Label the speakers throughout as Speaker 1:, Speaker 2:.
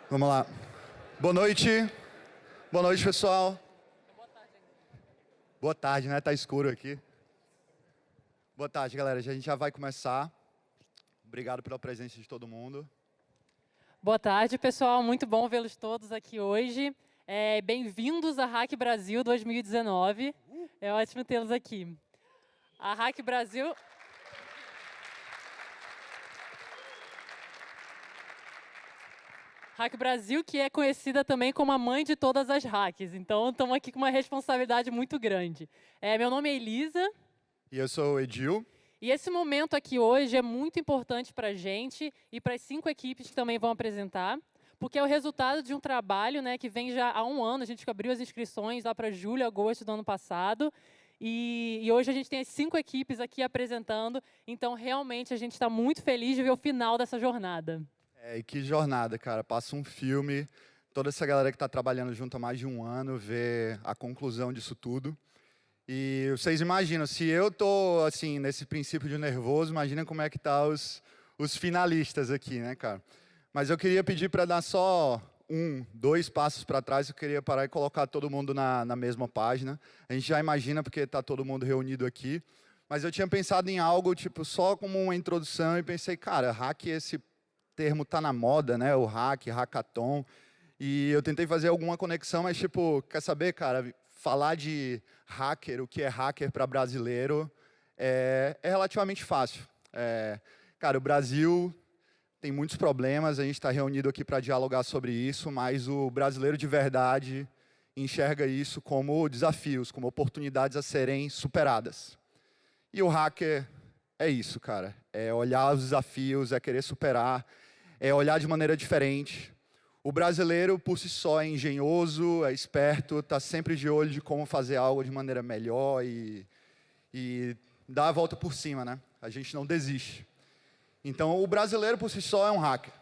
Speaker 1: Vamos lá. Boa noite. Boa noite, pessoal. Boa tarde, né? Tá escuro aqui. Boa tarde, galera. A gente já vai começar. Obrigado pela presença de todo mundo.
Speaker 2: Boa tarde, pessoal. Muito bom vê-los todos aqui hoje. Bem-vindos à Hack Brasil 2019. É ótimo tê-los aqui. A Hack Brasil... Hack Brasil, que é conhecida também como a mãe de todas as hacks. Então, estamos aqui com uma responsabilidade muito grande. Meu nome é Elisa.
Speaker 1: E eu sou o Edil.
Speaker 2: E esse momento aqui hoje é muito importante para a gente e para as 5 equipes que também vão apresentar, porque é o resultado de um trabalho, né, que vem já há um ano. A gente abriu as inscrições lá para julho, agosto do ano passado. E hoje a gente tem as 5 equipes aqui apresentando. Então, realmente, a gente está muito feliz de ver o final dessa jornada.
Speaker 1: E que jornada, cara. Passa um filme, toda essa galera que está trabalhando junto há mais de um ano, vê a conclusão disso tudo. E vocês imaginam, se eu tô assim, nesse princípio de nervoso, imagina como é que tá os finalistas aqui, né, cara? Mas eu queria pedir para dar só 2 passos para trás, eu queria parar e colocar todo mundo na mesma página. A gente já imagina porque está todo mundo reunido aqui. Mas eu tinha pensado em algo, tipo, só como uma introdução e pensei, cara, hack, esse termo tá na moda, né? O hack, hackathon. E eu tentei fazer alguma conexão, mas, tipo, quer saber, cara, falar de hacker, o que é hacker para brasileiro, é relativamente fácil. Cara, o Brasil tem muitos problemas, a gente está reunido aqui para dialogar sobre isso, mas o brasileiro de verdade enxerga isso como desafios, como oportunidades a serem superadas. E o hacker é isso, cara. É olhar os desafios, é querer superar, é olhar de maneira diferente. O brasileiro, por si só, é engenhoso, é esperto, está sempre de olho de como fazer algo de maneira melhor e dar a volta por cima, né? A gente não desiste. Então, o brasileiro, por si só, é um hacker.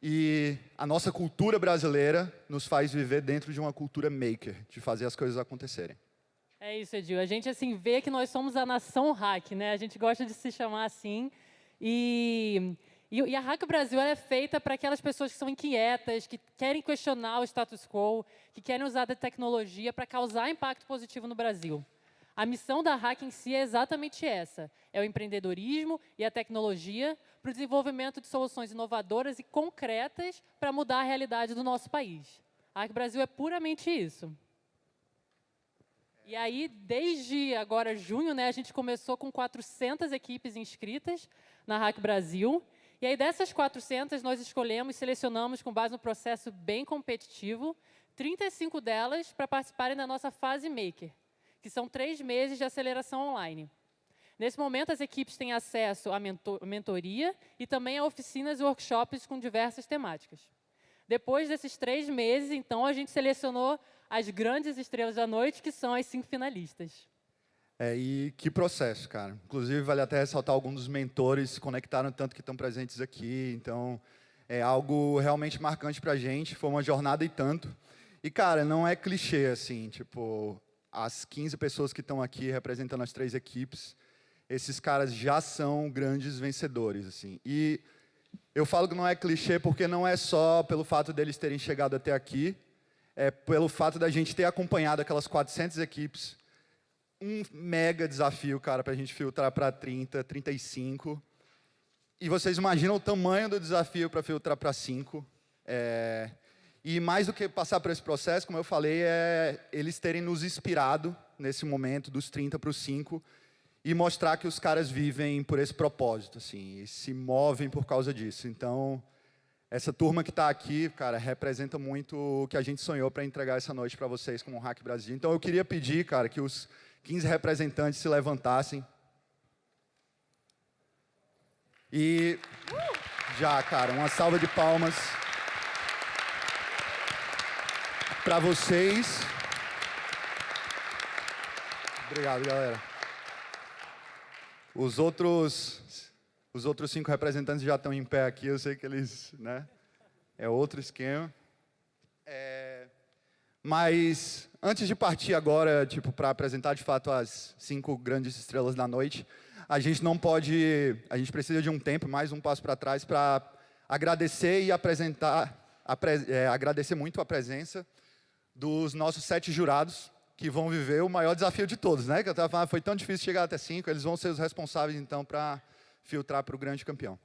Speaker 1: E a nossa cultura brasileira nos faz viver dentro de uma cultura maker, de fazer as coisas acontecerem.
Speaker 2: É isso, Edil. A gente assim vê que nós somos a nação hack, né? A gente gosta de se chamar assim. E a Hack Brasil é feita para aquelas pessoas que são inquietas, que querem questionar o status quo, que querem usar da tecnologia para causar impacto positivo no Brasil. A missão da Hack em si é exatamente essa. É o empreendedorismo e a tecnologia para o desenvolvimento de soluções inovadoras e concretas para mudar a realidade do nosso país. A Hack Brasil é puramente isso. E aí, desde agora, junho, né, a gente começou com 400 equipes inscritas na Hack Brasil. E aí, dessas 400, nós escolhemos, selecionamos, com base no processo bem competitivo, 35 delas para participarem da nossa fase Maker, que são 3 meses de aceleração online. Nesse momento, as equipes têm acesso à mentoria e também a oficinas e workshops com diversas temáticas. Depois desses 3 meses, então, a gente selecionou as grandes estrelas da noite, que são as 5 finalistas.
Speaker 1: E que processo, cara. Inclusive, vale até ressaltar alguns dos mentores se conectaram tanto que estão presentes aqui. Então, é algo realmente marcante pra gente. Foi uma jornada e tanto. E, cara, não é clichê, assim, tipo, as 15 pessoas que estão aqui representando as 3 equipes, esses caras já são grandes vencedores, assim. E eu falo que não é clichê porque não é só pelo fato deles terem chegado até aqui, é pelo fato da gente ter acompanhado aquelas 400 equipes, um mega desafio, cara, para a gente filtrar para 30, 35. E vocês imaginam o tamanho do desafio para filtrar para 5. E mais do que passar por esse processo, como eu falei, é eles terem nos inspirado nesse momento, dos 30 para os 5, e mostrar que os caras vivem por esse propósito, assim, e se movem por causa disso. Então, essa turma que está aqui, cara, representa muito o que a gente sonhou para entregar essa noite para vocês como Hack Brasil. Então, eu queria pedir, cara, que os 15 representantes se levantassem. E já, cara, uma salva de palmas para vocês. Obrigado, galera. Os outros 5 representantes já estão em pé aqui, eu sei que eles, né, é outro esquema. Mas antes de partir agora, tipo, para apresentar de fato as 5 grandes estrelas da noite, a gente precisa de um tempo, mais um passo para trás, para agradecer e apresentar agradecer muito a presença dos nossos 7 jurados, que vão viver o maior desafio de todos, né? Que eu estava falando, foi tão difícil chegar até 5, eles vão ser os responsáveis, então, para filtrar para o grande campeão.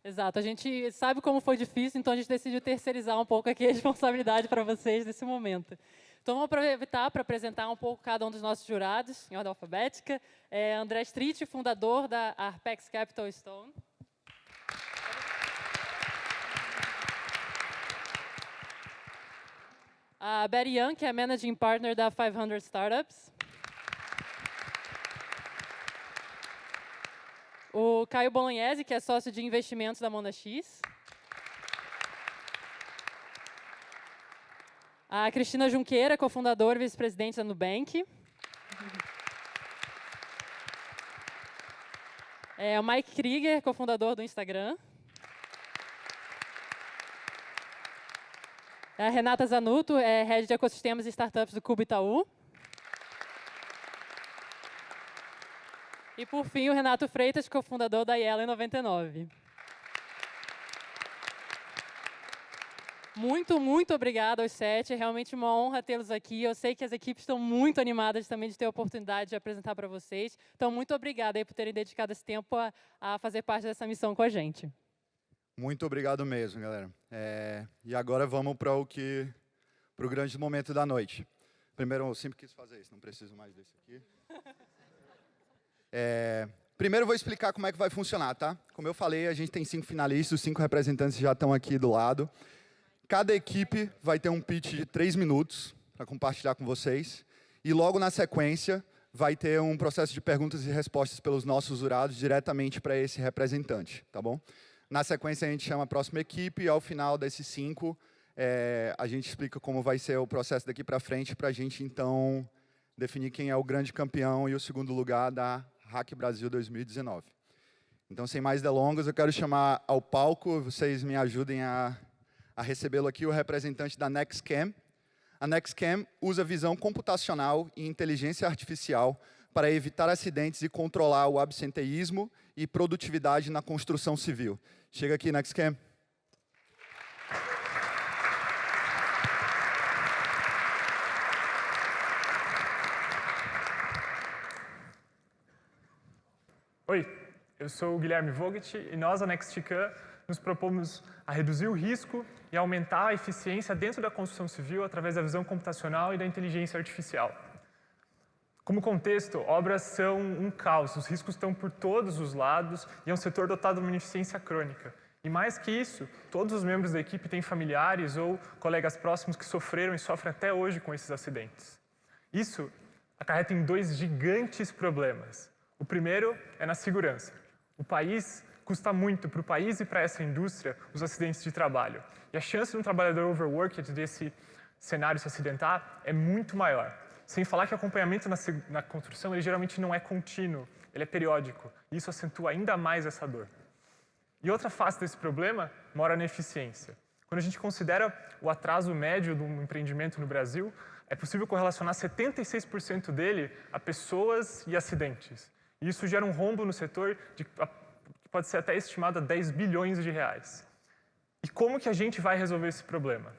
Speaker 2: Exato, a gente sabe como foi difícil, então a gente decidiu terceirizar um pouco aqui a responsabilidade para vocês nesse momento. Então, vamos aproveitar para apresentar um pouco cada um dos nossos jurados, em ordem alfabética. André Street, fundador da Arpex Capital Stone. A Betty Young, que é Managing Partner da 500 Startups. O Caio Bolognese, que é sócio de investimentos da Mona X. A Cristina Junqueira, cofundadora e vice-presidente da Nubank. O Mike Krieger, cofundador do Instagram. A Renata Zanuto, head de ecossistemas e startups do Cubo Itaú. E, por fim, o Renato Freitas, cofundador da Yellow 99. Muito, muito obrigada aos 7. É realmente uma honra tê-los aqui. Eu sei que as equipes estão muito animadas também de ter a oportunidade de apresentar para vocês. Então, muito obrigada aí por terem dedicado esse tempo a fazer parte dessa missão com a gente.
Speaker 1: Muito obrigado mesmo, galera. E agora vamos para o grande momento da noite. Primeiro, eu sempre quis fazer isso, não preciso mais desse aqui. Primeiro eu vou explicar como é que vai funcionar, tá? Como eu falei, a gente tem 5 finalistas, os 5 representantes já estão aqui do lado. Cada equipe vai ter um pitch de 3 minutos para compartilhar com vocês. E logo na sequência vai ter um processo de perguntas e respostas pelos nossos jurados diretamente para esse representante, tá bom? Na sequência a gente chama a próxima equipe e ao final desses 5 a gente explica como vai ser o processo daqui para frente para a gente então definir quem é o grande campeão e o segundo lugar da Hack Brasil 2019. Então, sem mais delongas, eu quero chamar ao palco, vocês me ajudem a recebê-lo aqui, o representante da NextCam. A NextCam usa visão computacional e inteligência artificial para evitar acidentes e controlar o absenteísmo e produtividade na construção civil. Chega aqui, NextCam.
Speaker 3: Oi, eu sou o Guilherme Vogt e nós, a NextCam, nos propomos a reduzir o risco e aumentar a eficiência dentro da construção civil através da visão computacional e da inteligência artificial. Como contexto, obras são um caos, os riscos estão por todos os lados e é um setor dotado de uma ineficiência crônica. E mais que isso, todos os membros da equipe têm familiares ou colegas próximos que sofreram e sofrem até hoje com esses acidentes. Isso acarreta em 2 gigantes problemas. O primeiro é na segurança. Custa muito para o país e para essa indústria os acidentes de trabalho. E a chance de um trabalhador overworked desse cenário se acidentar é muito maior. Sem falar que o acompanhamento na construção ele geralmente não é contínuo, ele é periódico. E isso acentua ainda mais essa dor. E outra face desse problema mora na eficiência. Quando a gente considera o atraso médio de um empreendimento no Brasil, é possível correlacionar 76% dele a pessoas e acidentes. E isso gera um rombo no setor que pode ser até estimado a 10 bilhões de reais. E como que a gente vai resolver esse problema?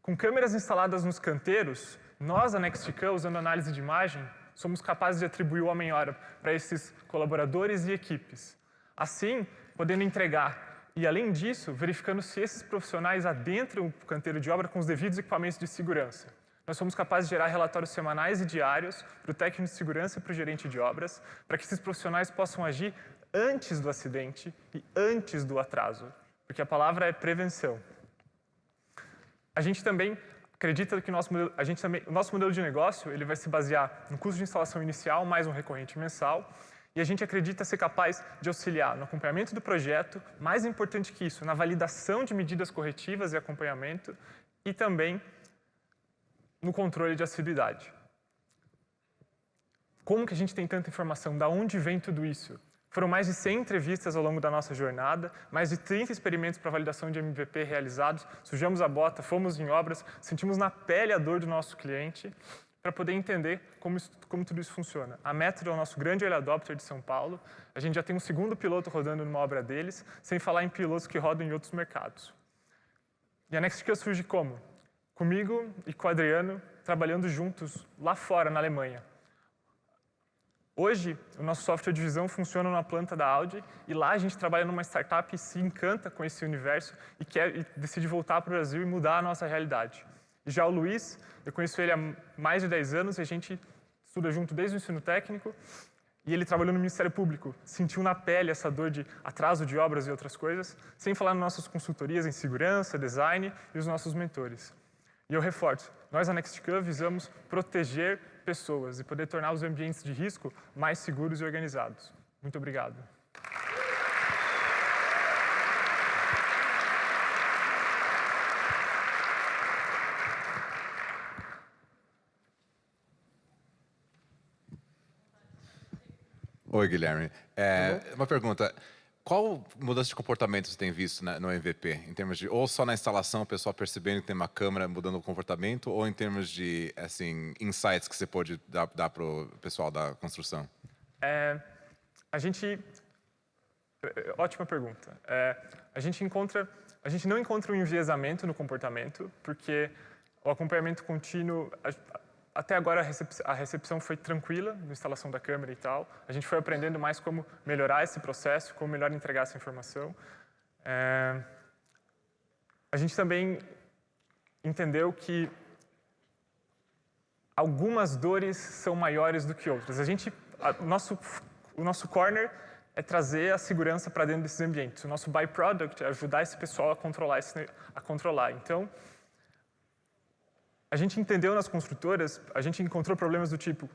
Speaker 3: Com câmeras instaladas nos canteiros, nós, a NextCam, usando análise de imagem, somos capazes de atribuir o homem-hora para esses colaboradores e equipes. Assim, podendo entregar. E, além disso, verificando se esses profissionais adentram o canteiro de obra com os devidos equipamentos de segurança. Nós somos capazes de gerar relatórios semanais e diários para o técnico de segurança e para o gerente de obras, para que esses profissionais possam agir antes do acidente e antes do atraso, porque a palavra é prevenção. A gente também acredita que o nosso modelo de negócio ele vai se basear no custo de instalação inicial mais um recorrente mensal, e a gente acredita ser capaz de auxiliar no acompanhamento do projeto, mais importante que isso, na validação de medidas corretivas e acompanhamento, e também no controle de assiduidade. Como que a gente tem tanta informação? Da onde vem tudo isso? Foram mais de 100 entrevistas ao longo da nossa jornada, mais de 30 experimentos para validação de MVP realizados, sujamos a bota, fomos em obras, sentimos na pele a dor do nosso cliente, para poder entender como tudo isso funciona. A Metro é o nosso grande early adopter de São Paulo, a gente já tem um segundo piloto rodando numa obra deles, sem falar em pilotos que rodam em outros mercados. E a Nextica surge como? Comigo e com o Adriano, trabalhando juntos lá fora, na Alemanha. Hoje, o nosso software de visão funciona numa planta da Audi e lá a gente trabalha numa startup e se encanta com esse universo e decide voltar para o Brasil e mudar a nossa realidade. E já o Luiz, eu conheço ele há mais de 10 anos e a gente estuda junto desde o ensino técnico e ele trabalhou no Ministério Público, sentiu na pele essa dor de atraso de obras e outras coisas, sem falar nas nossas consultorias em segurança, design e os nossos mentores. E eu reforço, nós, a Nextica, visamos proteger pessoas e poder tornar os ambientes de risco mais seguros e organizados. Muito obrigado.
Speaker 4: Oi, Guilherme. Uma pergunta. Qual mudança de comportamento você tem visto no MVP? Em termos de, ou só na instalação, o pessoal percebendo que tem uma câmera mudando o comportamento, ou em termos de assim, insights que você pode dar para o pessoal da construção?
Speaker 3: Ótima pergunta. A gente não encontra um enviesamento no comportamento, porque o acompanhamento contínuo, até agora a recepção foi tranquila na instalação da câmera e tal. A gente foi aprendendo mais como melhorar esse processo, como melhor entregar essa informação. A gente também entendeu que algumas dores são maiores do que outras. O nosso corner é trazer a segurança para dentro desses ambientes. O nosso byproduct é ajudar esse pessoal a controlar. Então, a gente entendeu nas construtoras, a gente encontrou problemas do tipo,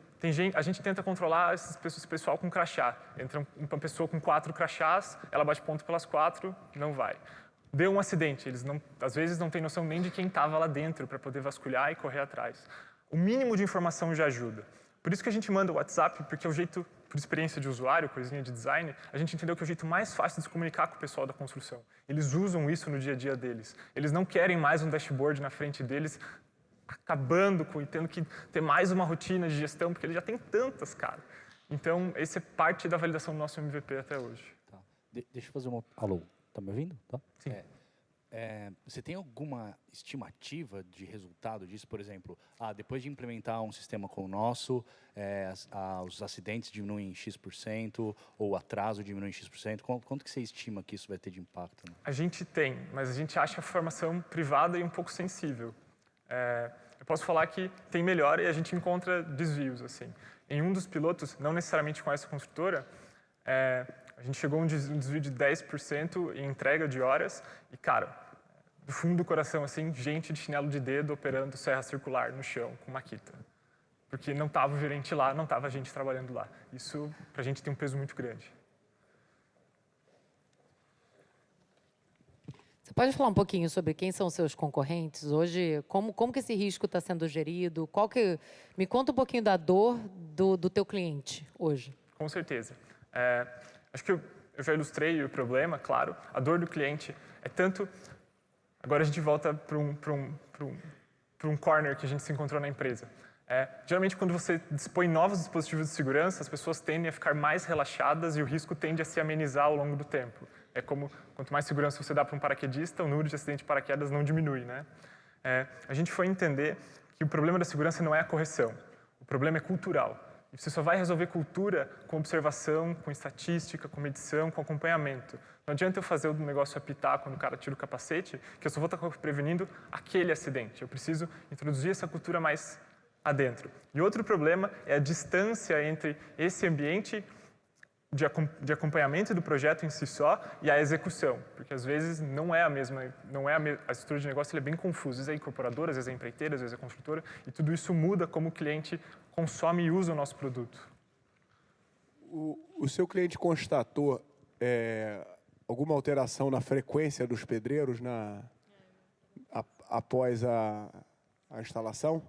Speaker 3: a gente tenta controlar esse pessoal com crachá. Entra uma pessoa com 4 crachás, ela bate ponto pelas 4, não vai. Deu um acidente, eles às vezes não têm noção nem de quem estava lá dentro para poder vasculhar e correr atrás. O mínimo de informação já ajuda. Por isso que a gente manda o WhatsApp, porque é o jeito, por experiência de usuário, coisinha de design, a gente entendeu que é o jeito mais fácil de se comunicar com o pessoal da construção. Eles usam isso no dia a dia deles. Eles não querem mais um dashboard na frente deles, acabando com e tendo que ter mais uma rotina de gestão, porque ele já tem tantas, cara. Então, esse é parte da validação do nosso MVP até hoje.
Speaker 5: Tá. Deixa eu fazer uma... Alô, tá me ouvindo? Tá?
Speaker 3: Sim.
Speaker 5: Você tem alguma estimativa de resultado disso? Por exemplo, depois de implementar um sistema como o nosso, os acidentes diminuem em X%, ou o atraso diminui em X%. Quanto que você estima que isso vai ter de impacto? Né?
Speaker 3: A gente tem, mas a gente acha a formação privada e um pouco sensível. Eu posso falar que tem melhora e a gente encontra desvios. Assim. Em um dos pilotos, não necessariamente com essa construtora, a gente chegou a um desvio de 10% em entrega de horas e, cara, do fundo do coração, assim, gente de chinelo de dedo operando serra circular no chão com maquita. Porque não estava o gerente lá, não estava a gente trabalhando lá. Isso, para a gente, tem um peso muito grande.
Speaker 2: Você pode falar um pouquinho sobre quem são os seus concorrentes hoje? Como que esse risco está sendo gerido? Me conta um pouquinho da dor do teu cliente hoje. Com
Speaker 3: certeza. Acho que eu já ilustrei o problema, claro. A dor do cliente é tanto... Agora a gente volta para um corner que a gente se encontrou na empresa. Geralmente, quando você dispõe novos dispositivos de segurança, as pessoas tendem a ficar mais relaxadas e o risco tende a se amenizar ao longo do tempo. É como, quanto mais segurança você dá para um paraquedista, o número de acidente de paraquedas não diminui, né? A gente foi entender que o problema da segurança não é a correção. O problema é cultural. E você só vai resolver cultura com observação, com estatística, com medição, com acompanhamento. Não adianta eu fazer o negócio apitar quando o cara tira o capacete, que eu só vou estar prevenindo aquele acidente. Eu preciso introduzir essa cultura mais adentro. E outro problema é a distância entre esse ambiente de acompanhamento do projeto em si só e a execução, porque às vezes não é a mesma, a estrutura de negócio é bem confusa, às vezes é incorporadora, às vezes é empreiteira, às vezes é construtora, e tudo isso muda como o cliente consome e usa o nosso produto.
Speaker 6: O seu cliente constatou alguma alteração na frequência dos pedreiros após a instalação?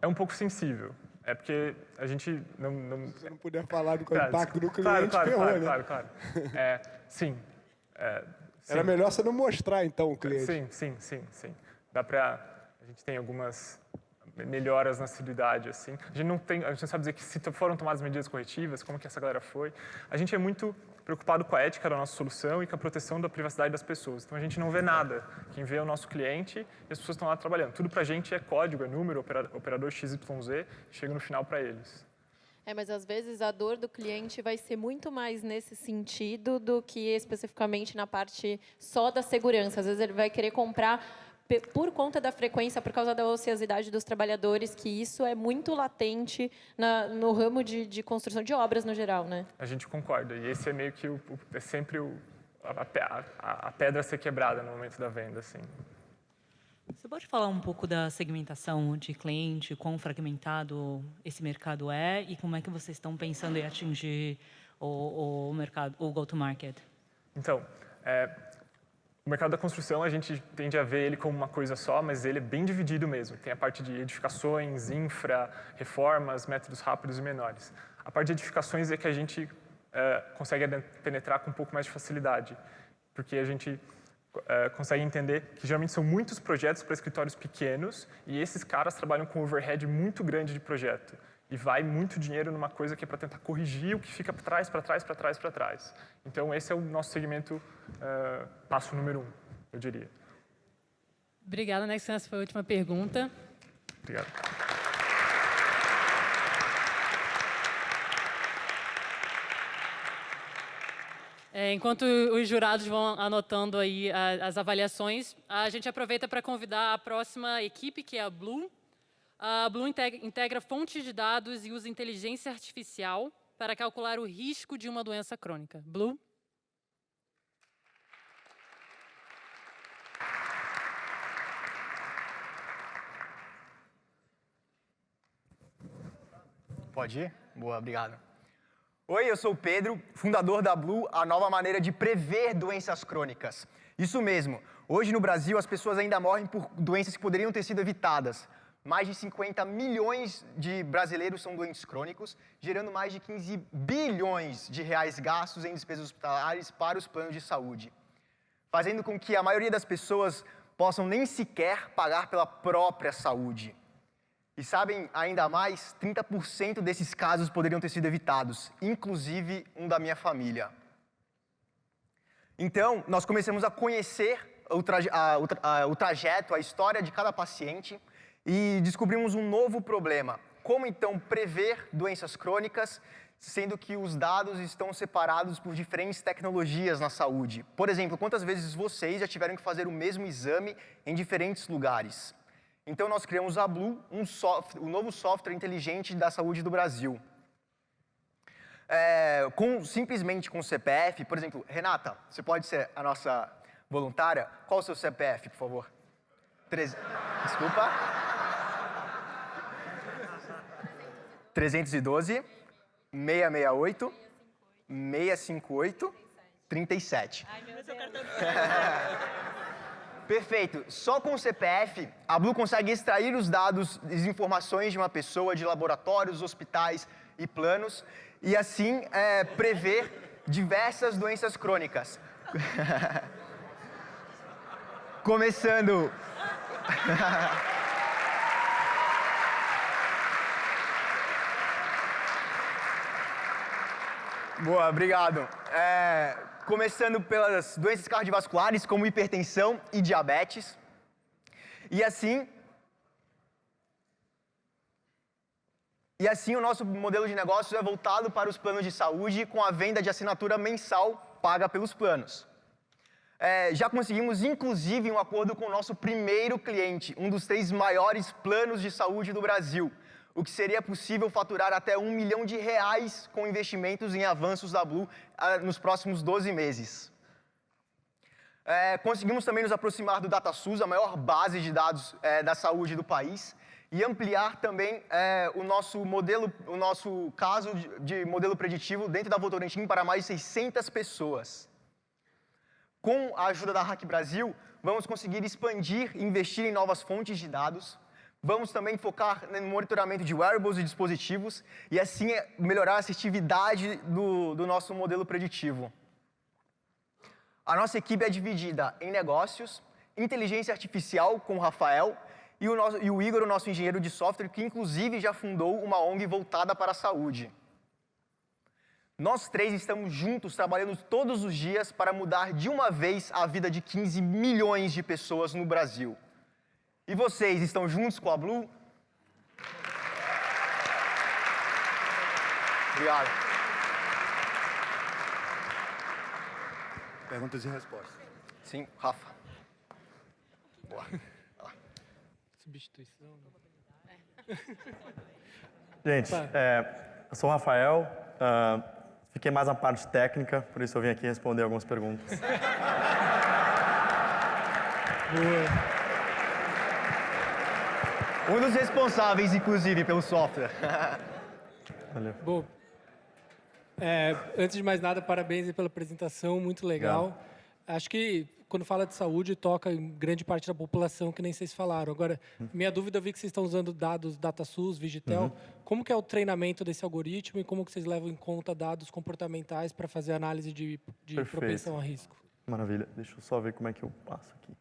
Speaker 3: É um pouco sensível. É porque a gente não...
Speaker 6: Se você não puder falar do impacto do cliente, ferrou, né?
Speaker 3: Claro. Sim.
Speaker 6: Era melhor você não mostrar, então, o cliente.
Speaker 3: Sim. A gente tem algumas melhoras na assiduidade, assim. A gente não sabe dizer que se foram tomadas medidas corretivas, como que essa galera foi. A gente é muito preocupado com a ética da nossa solução e com a proteção da privacidade das pessoas. Então, a gente não vê nada. Quem vê é o nosso cliente e as pessoas estão lá trabalhando. Tudo para a gente é código, é número, operador XYZ, chega no final para eles.
Speaker 7: Mas às vezes a dor do cliente vai ser muito mais nesse sentido do que especificamente na parte só da segurança. Às vezes ele vai querer comprar por conta da frequência, por causa da ociosidade dos trabalhadores, que isso é muito latente no ramo de construção de obras no geral, né?
Speaker 3: A gente concorda. E esse é meio que é sempre a pedra a ser quebrada no momento da venda, assim.
Speaker 8: Você pode falar um pouco da segmentação de cliente, quão fragmentado esse mercado é e como é que vocês estão pensando em atingir o mercado, o go-to-market?
Speaker 3: Então, o mercado da construção, a gente tende a ver ele como uma coisa só, mas ele é bem dividido mesmo. Tem a parte de edificações, infra, reformas, métodos rápidos e menores. A parte de edificações é que a gente consegue penetrar com um pouco mais de facilidade, porque a gente consegue entender que geralmente são muitos projetos para escritórios pequenos e esses caras trabalham com um overhead muito grande de projeto. E vai muito dinheiro numa coisa que é para tentar corrigir o que fica para trás, para trás, para trás, para trás. Então, esse é o nosso segmento, passo número 1, eu diria.
Speaker 2: Obrigada, Next. Essa foi a última pergunta.
Speaker 3: Obrigado.
Speaker 2: Enquanto os jurados vão anotando aí as avaliações, a gente aproveita para convidar a próxima equipe, que é a Blue. A Blue integra fontes de dados e usa inteligência artificial para calcular o risco de uma doença crônica. Blue?
Speaker 9: Pode ir? Boa, obrigado. Oi, eu sou o Pedro, fundador da Blue, a nova maneira de prever doenças crônicas. Isso mesmo, hoje no Brasil as pessoas ainda morrem por doenças que poderiam ter sido evitadas. Mais de 50 milhões de brasileiros são doentes crônicos, gerando mais de 15 bilhões de reais gastos em despesas hospitalares para os planos de saúde, fazendo com que a maioria das pessoas possam nem sequer pagar pela própria saúde. E sabem ainda mais, 30% desses casos poderiam ter sido evitados, inclusive um da minha família. Então, nós começamos a conhecer o trajeto, a história de cada paciente e descobrimos um novo problema. Como, então, prever doenças crônicas, sendo que os dados estão separados por diferentes tecnologias na saúde? Por exemplo, quantas vezes vocês já tiveram que fazer o mesmo exame em diferentes lugares? Então, nós criamos a Blue, um novo software inteligente da saúde do Brasil. Simplesmente com o CPF, por exemplo, Renata, você pode ser a nossa voluntária? Qual o seu CPF, por favor? Desculpa. 312, 668, 658, 37. Ai, meu Deus. Perfeito. Só com o CPF, a Blue consegue extrair os dados, as informações de uma pessoa, de laboratórios, hospitais e planos, e assim prever diversas doenças crônicas. Começando... Boa, obrigado. Começando pelas doenças cardiovasculares, como hipertensão e diabetes. E assim o nosso modelo de negócio é voltado para os planos de saúde com a venda de assinatura mensal paga pelos planos. Já conseguimos, inclusive, um acordo com o nosso primeiro cliente, um dos 3 maiores planos de saúde do Brasil, o que seria possível faturar até R$1 milhão com investimentos em avanços da Blue nos próximos 12 meses. Conseguimos também nos aproximar do DataSUS, a maior base de dados da saúde do país, e ampliar também o nosso caso de modelo preditivo dentro da Votorantim para mais de 600 pessoas. Com a ajuda da Hack Brasil, vamos conseguir expandir e investir em novas fontes de dados. Vamos também focar no monitoramento de wearables e dispositivos e assim melhorar a assertividade do nosso modelo preditivo. A nossa equipe é dividida em negócios, inteligência artificial com o Rafael e o Igor, o nosso engenheiro de software, que inclusive já fundou uma ONG voltada para a saúde. Nós três estamos juntos, trabalhando todos os dias para mudar de uma vez a vida de 15 milhões de pessoas no Brasil. E vocês estão juntos com a Blue? Obrigado.
Speaker 1: Perguntas e respostas.
Speaker 9: Sim, Rafa. Boa.
Speaker 10: Substituição.
Speaker 11: Gente, eu sou o Rafael, fiquei mais na parte técnica, por isso eu vim aqui responder algumas perguntas.
Speaker 9: Um dos responsáveis, inclusive, pelo software.
Speaker 11: Valeu.
Speaker 10: Bom, antes de mais nada, parabéns aí pela apresentação, muito legal.
Speaker 11: Obrigado.
Speaker 10: Acho que quando fala de saúde, toca em grande parte da população, que nem vocês falaram. Agora, minha dúvida, eu vi que vocês estão usando dados DataSUS, Vigitel. Como que é o treinamento desse algoritmo e como que vocês levam em conta dados comportamentais para fazer análise de propensão a risco?
Speaker 11: Maravilha. Deixa eu só ver como é que eu passo aqui.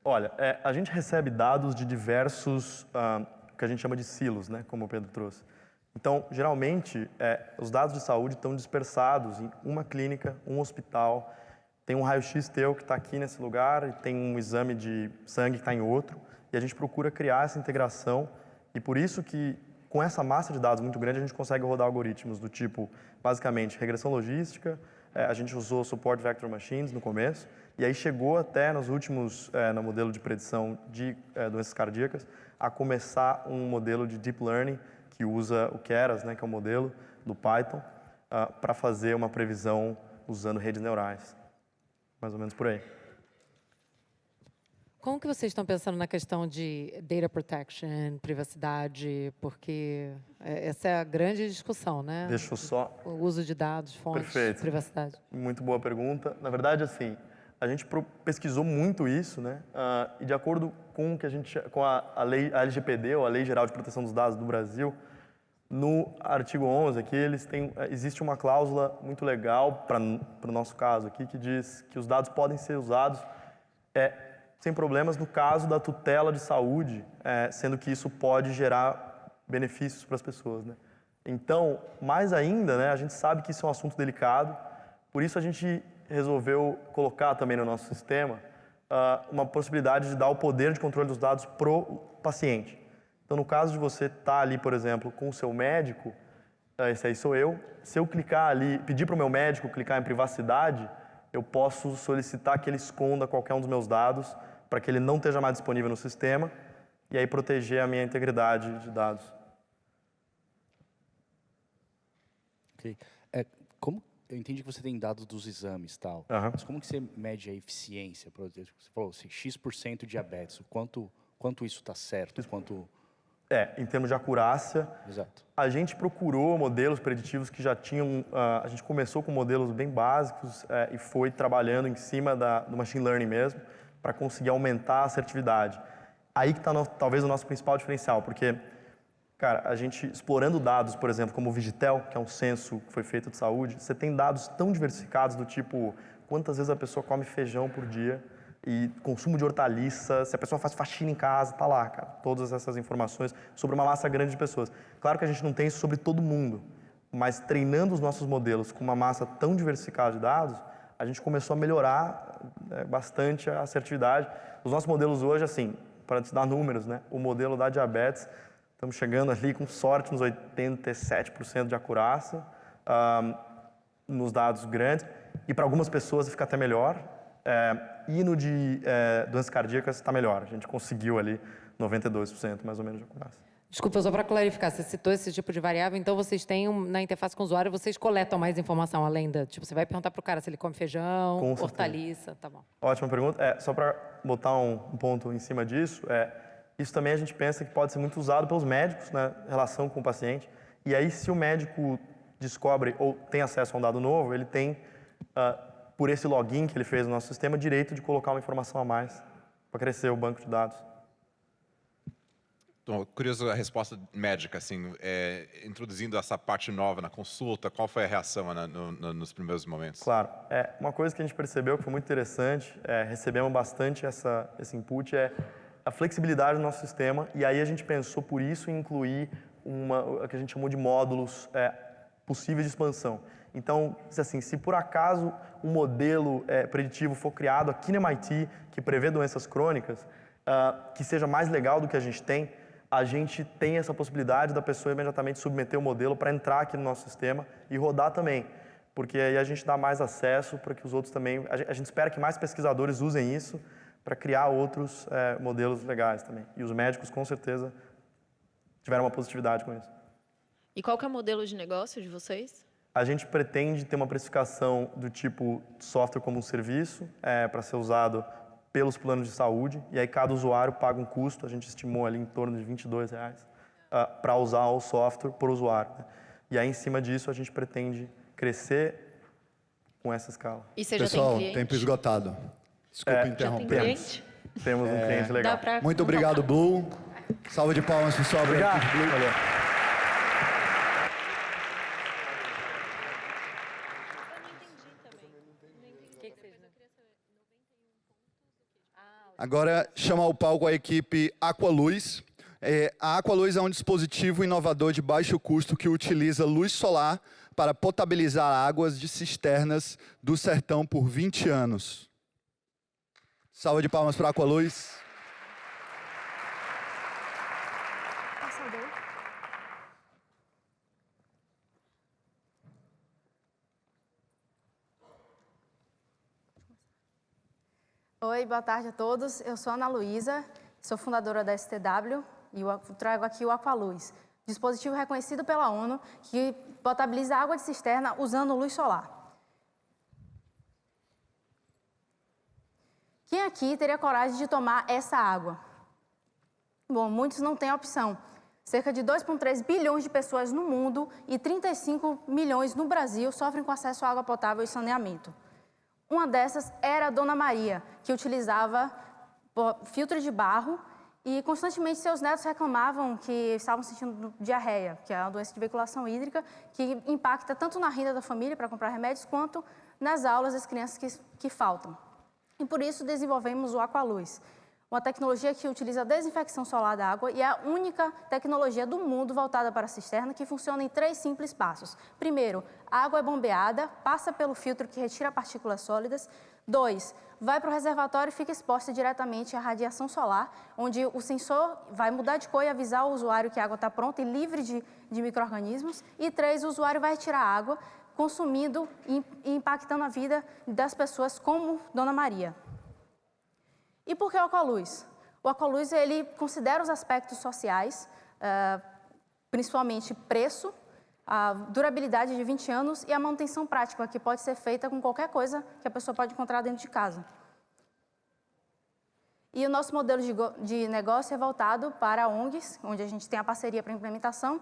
Speaker 11: Olha, a gente recebe dados de diversos, que a gente chama de silos, né, como o Pedro trouxe. Então, geralmente, os dados de saúde estão dispersados em uma clínica, um hospital. Tem um raio-x teu que está aqui nesse lugar e tem um exame de sangue que está em outro. E a gente procura criar essa integração. E por isso que, com essa massa de dados muito grande, a gente consegue rodar algoritmos do tipo, basicamente, regressão logística. A gente usou Support Vector Machines no começo. E aí chegou até, nos últimos, no modelo de predição de doenças cardíacas, a começar um modelo de Deep Learning, que usa o Keras, né, que é o modelo do Python, para fazer uma previsão usando redes neurais. Mais ou menos por aí.
Speaker 2: Como que vocês estão pensando na questão de data protection, privacidade? Porque essa é a grande discussão, né?
Speaker 11: Deixa eu só...
Speaker 2: O uso de dados, fontes, privacidade.
Speaker 11: Muito boa pergunta. Na verdade, assim, a gente pesquisou muito isso, né? E de acordo com a lei, a LGPD, ou a Lei Geral de Proteção dos Dados do Brasil, no artigo 11 aqui, existe uma cláusula muito legal para o nosso caso aqui, que diz que os dados podem ser usados sem problemas no caso da tutela de saúde, sendo que isso pode gerar benefícios para as pessoas, né? Então, mais ainda, né, a gente sabe que isso é um assunto delicado, por isso a gente resolveu colocar também no nosso sistema uma possibilidade de dar o poder de controle dos dados pro paciente. Então, no caso de você estar ali, por exemplo, com o seu médico, esse aí sou eu, se eu clicar ali, pedir para o meu médico clicar em privacidade, eu posso solicitar que ele esconda qualquer um dos meus dados para que ele não esteja mais disponível no sistema e aí proteger a minha integridade de dados.
Speaker 5: Ok. Eu entendi que você tem dados dos exames e tal, mas como que você mede a eficiência? Por exemplo, você falou assim, X% diabetes, quanto isso está certo?
Speaker 11: Em termos de acurácia,
Speaker 5: Exato.
Speaker 11: A gente procurou modelos preditivos que já tinham... a gente começou com modelos bem básicos e foi trabalhando em cima do machine learning mesmo para conseguir aumentar a assertividade. Aí que está talvez o nosso principal diferencial, porque, cara, a gente explorando dados, por exemplo, como o Vigitel, que é um censo que foi feito de saúde, você tem dados tão diversificados do tipo quantas vezes a pessoa come feijão por dia, e consumo de hortaliça, se a pessoa faz faxina em casa, tá lá, cara. Todas essas informações sobre uma massa grande de pessoas. Claro que a gente não tem isso sobre todo mundo, mas treinando os nossos modelos com uma massa tão diversificada de dados, a gente começou a melhorar bastante a assertividade. Os nossos modelos hoje, assim, para te dar números, né? O modelo da diabetes, estamos chegando ali com sorte nos 87% de acurácia, nos dados grandes, e para algumas pessoas fica até melhor. E no de doenças cardíacas está melhor. A gente conseguiu ali 92% mais ou menos de acurácia.
Speaker 2: Desculpa, só para clarificar, você citou esse tipo de variável, então vocês têm, na interface com o usuário, vocês coletam mais informação além da... Tipo, você vai perguntar para o cara se ele come feijão, hortaliça, tá bom.
Speaker 11: Ótima pergunta. Só para botar um ponto em cima disso, isso também a gente pensa que pode ser muito usado pelos médicos, né, em relação com o paciente. E aí, se o médico descobre ou tem acesso a um dado novo, ele tem... por esse login que ele fez no nosso sistema, direito de colocar uma informação a mais para crescer o banco de dados.
Speaker 4: Então, curioso a resposta médica, assim, introduzindo essa parte nova na consulta, qual foi a reação nos primeiros momentos?
Speaker 11: Claro, uma coisa que a gente percebeu que foi muito interessante, recebemos bastante esse input, a flexibilidade do nosso sistema, e aí a gente pensou por isso em incluir o que a gente chamou de módulos possíveis de expansão. Então, assim, se por acaso um modelo preditivo for criado aqui no MIT, que prevê doenças crônicas, que seja mais legal do que a gente tem essa possibilidade da pessoa imediatamente submeter o modelo para entrar aqui no nosso sistema e rodar também. Porque aí a gente dá mais acesso para que os outros também... A gente espera que mais pesquisadores usem isso para criar outros modelos legais também. E os médicos, com certeza, tiveram uma positividade com isso.
Speaker 7: E qual que é o modelo de negócio de vocês?
Speaker 11: A gente pretende ter uma precificação do tipo software como um serviço para ser usado pelos planos de saúde, e aí cada usuário paga um custo, a gente estimou ali em torno de R$22 para usar o software por usuário. Né? E aí, em cima disso, a gente pretende crescer com essa escala.
Speaker 7: E você
Speaker 1: Pessoal,
Speaker 7: já tem cliente?
Speaker 1: tempo esgotado. Desculpa interromper.
Speaker 11: Temos um cliente legal.
Speaker 1: Muito obrigado, Blue. Salva de palmas, pessoal.
Speaker 11: Obrigado. Valeu.
Speaker 1: Agora, chamar ao palco a equipe Aqualuz. A Aqualuz é um dispositivo inovador de baixo custo que utiliza luz solar para potabilizar águas de cisternas do sertão por 20 anos. Salva de palmas para a Aqualuz.
Speaker 12: Oi, boa tarde a todos. Eu sou Ana Luísa, sou fundadora da STW e eu trago aqui o Aqualuz, dispositivo reconhecido pela ONU que potabiliza água de cisterna usando luz solar. Quem aqui teria coragem de tomar essa água? Bom, muitos não têm opção. Cerca de 2,3 bilhões de pessoas no mundo e 35 milhões no Brasil sofrem com acesso à água potável e saneamento. Uma dessas era a Dona Maria, que utilizava filtro de barro e constantemente seus netos reclamavam que estavam sentindo diarreia, que é uma doença de veiculação hídrica que impacta tanto na renda da família para comprar remédios quanto nas aulas das crianças que faltam. E por isso desenvolvemos o Aqualuz, uma tecnologia que utiliza a desinfecção solar da água e é a única tecnologia do mundo voltada para a cisterna que funciona em 3 simples passos. Primeiro, a água é bombeada, passa pelo filtro que retira partículas sólidas. 2, vai para o reservatório e fica exposta diretamente à radiação solar, onde o sensor vai mudar de cor e avisar o usuário que a água está pronta e livre de micro-organismos. E 3, o usuário vai retirar a água, consumindo e impactando a vida das pessoas como Dona Maria. E por que o Aqualuz? O Aqualuz, ele considera os aspectos sociais, principalmente preço, a durabilidade de 20 anos e a manutenção prática, que pode ser feita com qualquer coisa que a pessoa pode encontrar dentro de casa. E o nosso modelo de negócio é voltado para ONGs, onde a gente tem a parceria para implementação,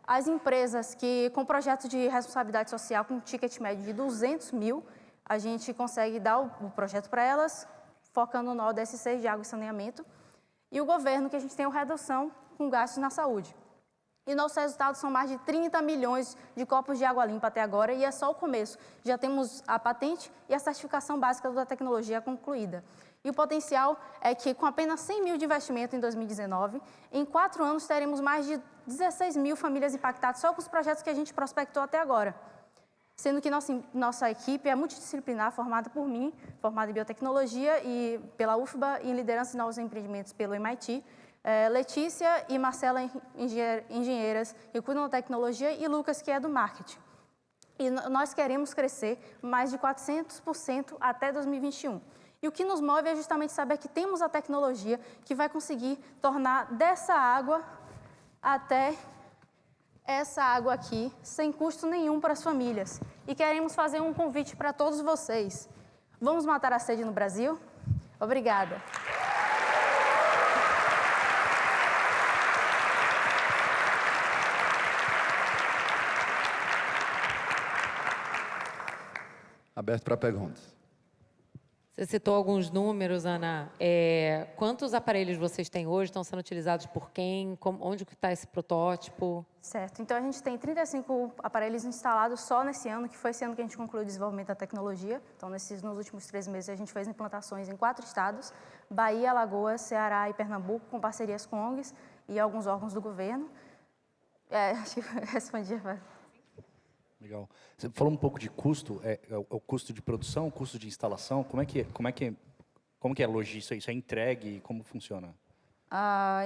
Speaker 12: as empresas que, com projetos de responsabilidade social com ticket médio de 200 mil, a gente consegue dar o projeto para elas, focando no ODS6 de água e saneamento, e o governo, que a gente tem uma redução com gastos na saúde. E nossos resultados são mais de 30 milhões de copos de água limpa até agora, e é só o começo. Já temos a patente e a certificação básica da tecnologia concluída. E o potencial é que, com apenas 100 mil de investimento em 2019, em 4 anos teremos mais de 16 mil famílias impactadas só com os projetos que a gente prospectou até agora. Sendo que nossa equipe é multidisciplinar, formada por mim, formada em biotecnologia e pela UFBA, e em liderança e novos empreendimentos pelo MIT, Letícia e Marcela, engenheiras que cuidam da tecnologia, e Lucas, que é do marketing. E nós queremos crescer mais de 400% até 2021. E o que nos move é justamente saber que temos a tecnologia que vai conseguir tornar dessa água até essa água aqui, sem custo nenhum para as famílias. E queremos fazer um convite para todos vocês. Vamos matar a sede no Brasil? Obrigada.
Speaker 1: Aberto para perguntas.
Speaker 2: Você citou alguns números, Ana. Quantos aparelhos vocês têm hoje? Estão sendo utilizados por quem? Onde está esse protótipo?
Speaker 12: Certo. Então, a gente tem 35 aparelhos instalados só nesse ano, que foi esse ano que a gente concluiu o desenvolvimento da tecnologia. Então, nos últimos 3 meses, a gente fez implantações em 4 estados, Bahia, Alagoas, Ceará e Pernambuco, com parcerias com ONGs e alguns órgãos do governo. Acho que respondi.
Speaker 5: Legal. Você falou um pouco de custo, o custo de produção, o custo de instalação, como é que é logística? Isso é entregue, como funciona?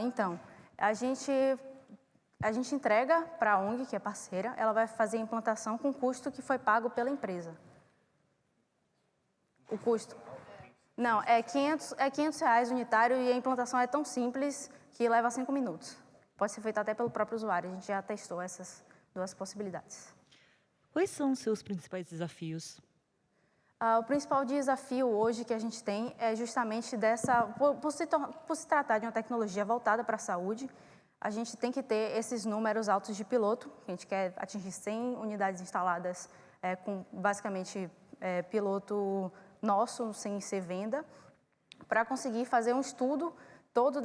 Speaker 12: Então, a gente entrega para a ONG, que é parceira, ela vai fazer a implantação com o custo que foi pago pela empresa. O custo? Não, é R$500 unitário e a implantação é tão simples que leva 5 minutos. Pode ser feita até pelo próprio usuário, a gente já testou essas 2 possibilidades.
Speaker 8: Quais são os seus principais desafios?
Speaker 12: O principal desafio hoje que a gente tem é justamente por se tratar de uma tecnologia voltada para a saúde, a gente tem que ter esses números altos de piloto, a gente quer atingir 100 unidades instaladas com basicamente piloto nosso, sem ser venda, para conseguir fazer um estudo todo